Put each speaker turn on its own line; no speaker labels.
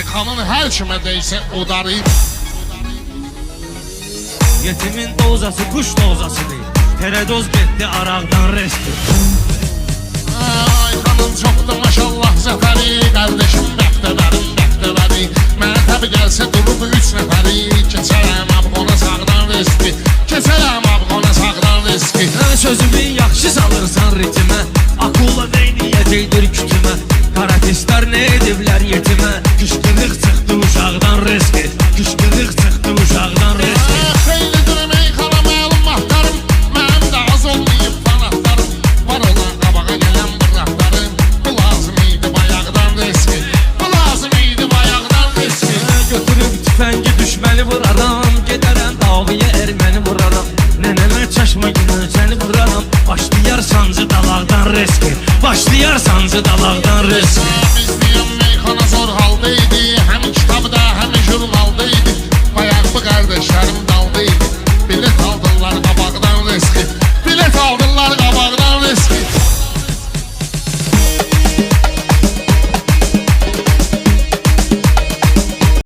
Ayxanın hər kimə deysə o darıyıb.
Yetimin dozası kuş dozasıdır. Teredoz getdi araqdan resti.
Ayxanın çoxdur maşallah zəfəri. Qardeşim bəxtəbərim bəxtəbəri. Mənə təbi gəlsə durub 3 nəfəri. Keçərəm abqona sağdan riski. Keçərəm abqona sağdan riski.
Sözümü yaxşı salırsan ritmə. Akula neyniyəcəkdir kütümə. Karatistlər nə ediblər yetimə. Kışqırıq çıxdı uşaqdan riski. Kışqırıq çıxdı uşaqdan riski.
Xeyli